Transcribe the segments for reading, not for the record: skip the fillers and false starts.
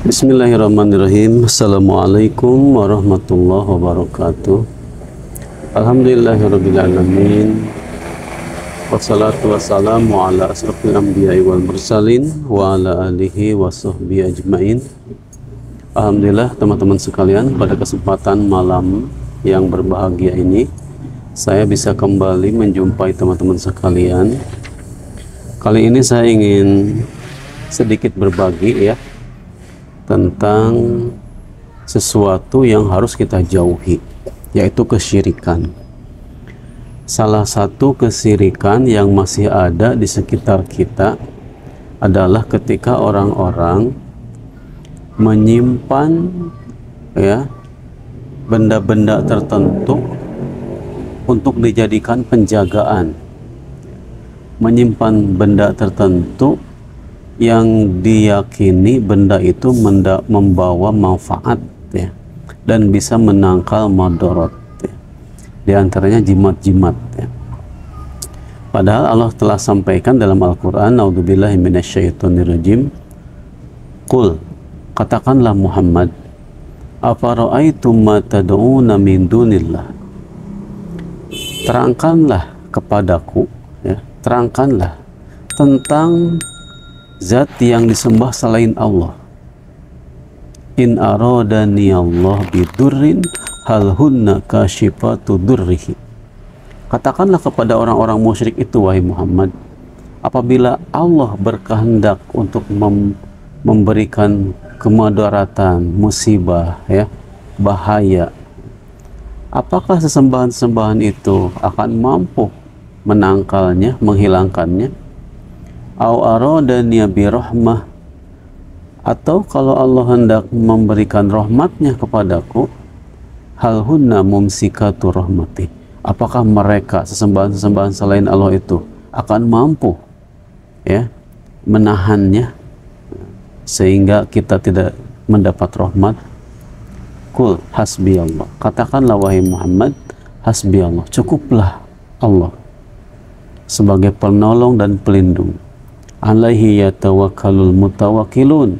Bismillahirrahmanirrahim. Assalamualaikum warahmatullahi wabarakatuh. Alhamdulillahirrabbilalamin. Wassalatu wassalamu ala asrafil anbiya'i wal mursalin wa ala alihi wa sahbihi ajma'in. Alhamdulillah teman-teman sekalian, pada kesempatan malam yang berbahagia ini saya bisa kembali menjumpai teman-teman sekalian. Kali ini saya ingin sedikit berbagi ya tentang sesuatu yang harus kita jauhi, yaitu kesyirikan. Salah satu kesyirikan yang masih ada di sekitar kita adalah ketika orang-orang menyimpan ya benda-benda tertentu untuk dijadikan penjagaan, menyimpan benda tertentu yang diyakini benda itu membawa manfaat ya, dan bisa menangkal madorot ya. Di antaranya jimat-jimat ya. Padahal Allah telah sampaikan dalam Al-Quran, A'udzubillahi minasyaitonirrajim, Qul, katakanlah Muhammad, afara'aitum ma tad'una min dunillah, terangkanlah kepadaku ya, terangkanlah tentang zat yang disembah selain Allah. In aradani Allah bidurrin hal hunna kashifatu durrihi. Katakanlah kepada orang-orang musyrik itu, wahai Muhammad, apabila Allah berkehendak untuk memberikan kemudaratan, musibah ya, bahaya, apakah sesembahan-sesembahan itu akan mampu menangkalnya, menghilangkannya? Au aradani birahmah, atau kalau Allah hendak memberikan rahmatnya kepadaku, hal hunna mumsikatu rahmati, apakah mereka sesembahan-sesembahan selain Allah itu akan mampu ya menahannya sehingga kita tidak mendapat rahmat? Qul hasbi Allah, katakanlah wahai Muhammad, hasbi Allah, cukuplah Allah sebagai penolong dan pelindung. Alaihi yatawakkalul mutawakkilun,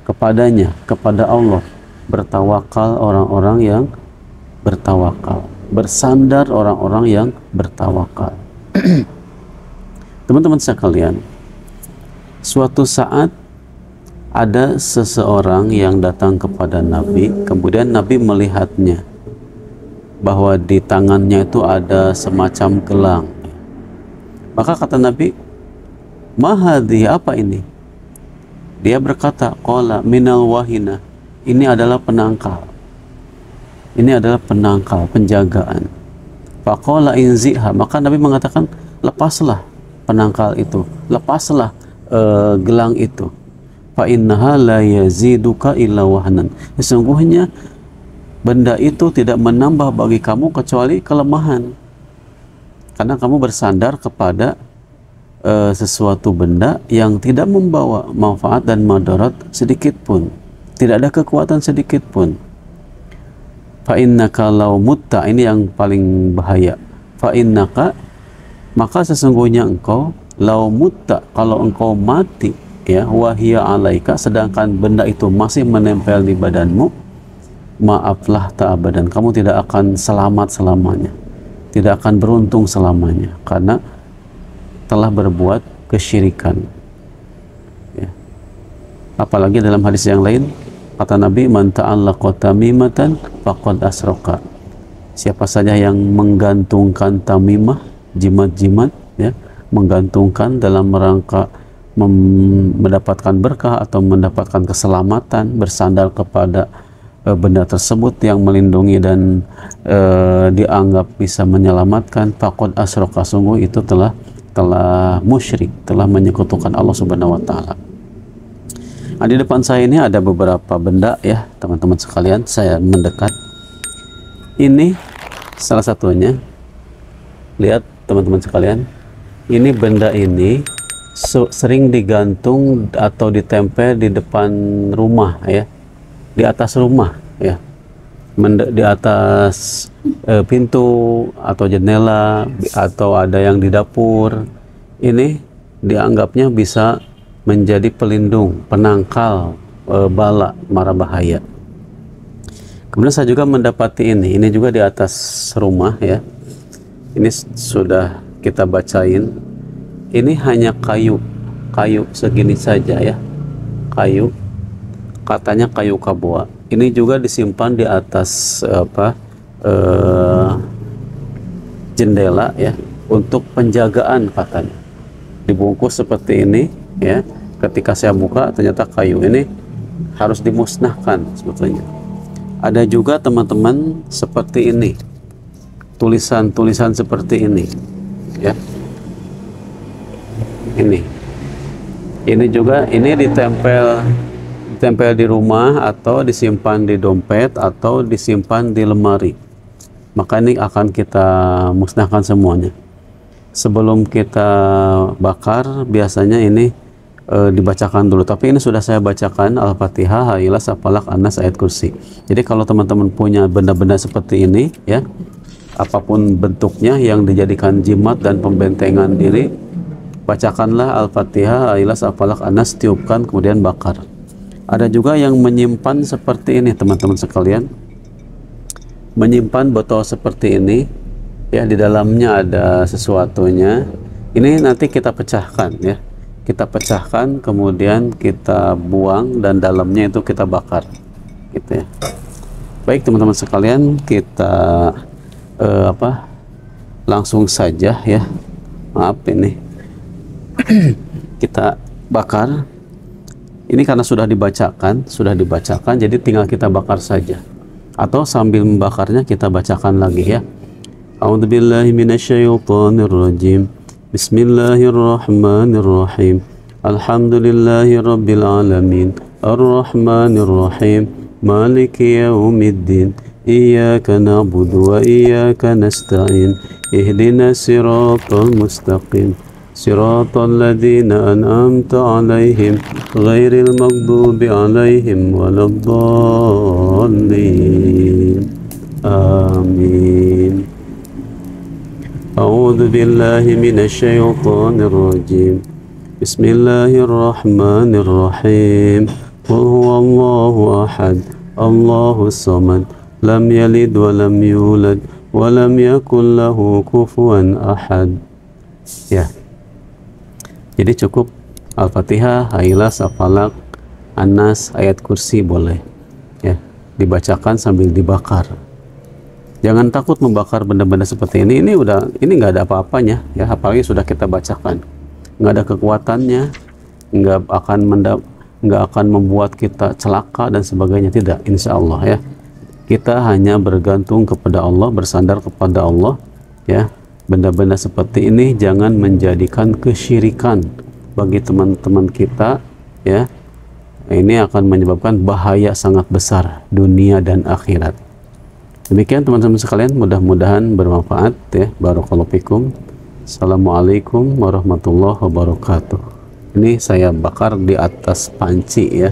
kepadanya, kepada Allah bertawakal orang-orang yang bertawakal, bersandar orang-orang yang bertawakal. Teman-teman sekalian, suatu saat ada seseorang yang datang kepada Nabi, kemudian Nabi melihatnya bahwa di tangannya itu ada semacam gelang. Maka kata Nabi, mahadhi, apa ini? Dia berkata, qala minal wahina, ini adalah penangkal, ini adalah penangkal, penjagaan. Faqala inziha, maka Nabi mengatakan, lepaslah penangkal itu, lepaslah gelang itu. Fa innaha la yaziduka illa wahnan, sesungguhnya benda itu tidak menambah bagi kamu kecuali kelemahan, karena kamu bersandar kepada sesuatu benda yang tidak membawa manfaat dan madarat sedikit pun, tidak ada kekuatan sedikit pun. Fa innaka law mutta, ini yang paling bahaya. Fa innaka, maka sesungguhnya engkau, law mutta, kalau engkau mati ya, wahia alaika, sedangkan benda itu masih menempel di badanmu, maaflah ta'abadan, kamu tidak akan selamat selamanya, tidak akan beruntung selamanya, karena telah berbuat kesyirikan ya. Apalagi dalam hadis yang lain kata Nabi, man ta'allaqa tamimatan faqad asraka, siapa saja yang menggantungkan tamimah, jimat-jimat ya, menggantungkan dalam rangka mendapatkan berkah atau mendapatkan keselamatan, bersandar kepada benda tersebut yang melindungi dan dianggap bisa menyelamatkan, faqad asraka, sungguh itu telah musyrik, telah menyekutukan Allah Subhanahu wa taala. Nah, di depan saya ini ada beberapa benda ya, teman-teman sekalian, saya mendekat. Ini salah satunya. Lihat teman-teman sekalian, ini benda ini sering digantung atau ditempel di depan rumah ya, di atas rumah ya, di atas pintu atau jendela, atau ada yang di dapur. Ini dianggapnya bisa menjadi pelindung, penangkal bala, mara bahaya. Kemudian saya juga mendapati ini juga di atas rumah ya. Ini sudah kita bacain. Ini hanya kayu segini saja ya, kayu, katanya kayu kaboa. Ini juga disimpan di atas jendela ya, untuk penjagaan katanya. Dibungkus seperti ini ya. Ketika saya buka ternyata kayu ini harus dimusnahkan sebetulnya. Ada juga teman-teman seperti ini, tulisan-tulisan seperti ini ya. Ini juga ini ditempel di rumah atau disimpan di dompet atau disimpan di lemari. Maka ini akan kita musnahkan semuanya. Sebelum kita bakar biasanya ini dibacakan dulu, tapi ini sudah saya bacakan Al-Fatihah, Ikhlas, Falaq, An-Nas, ayat kursi. Jadi kalau teman-teman punya benda-benda seperti ini ya, apapun bentuknya yang dijadikan jimat dan pembentengan diri, bacakanlah Al-Fatihah, Ikhlas, Falaq, An-Nas, tiupkan kemudian bakar. Ada juga yang menyimpan seperti ini teman-teman sekalian, menyimpan botol seperti ini ya, di dalamnya ada sesuatunya. Ini nanti kita pecahkan ya, kita pecahkan kemudian kita buang dan dalamnya itu kita bakar gitu ya. Baik teman-teman sekalian, kita langsung saja ya, maaf ini kita bakar. Ini karena sudah dibacakan jadi tinggal kita bakar saja, atau sambil membakarnya kita bacakan lagi ya. A'udzubillahi minasyaitonirrajim. Bismillahirrahmanirrahim. Alhamdulillahi rabbil alamin. Ar-Rahmanir-Rahim. Maliki yaumiddin. Iyyaka na'budu wa iyyaka nasta'in. Ihdinas siratal mustaqim. Siratal ladzina an'amta 'alaihim ghairil maghdubi 'alaihim waladdallin. Amin. A'udzu billahi minasyaitonir rajim. Bismillahirrahmanirrahim. Qul huwallahu ahad, Allahus samad, lam yalid wa lam yulad wa lam yakul lahu kufuwan ahad. Ya. Jadi cukup Al-Fatihah, Ikhlas, Falaq, An-Nas, ayat kursi boleh ya, dibacakan sambil dibakar. Jangan takut membakar benda-benda seperti ini. Ini nggak ada apa-apanya ya, apalagi sudah kita bacakan. Nggak ada kekuatannya, nggak akan membuat kita celaka dan sebagainya, tidak, insya Allah ya. Kita hanya bergantung kepada Allah, bersandar kepada Allah ya. Benda-benda seperti ini jangan menjadikan kesyirikan bagi teman-teman kita ya. Ini akan menyebabkan bahaya sangat besar dunia dan akhirat. Demikian teman-teman sekalian, mudah-mudahan bermanfaat ya. Barakallahu fikum. Assalamualaikum warahmatullahi wabarakatuh. Ini saya bakar di atas panci ya.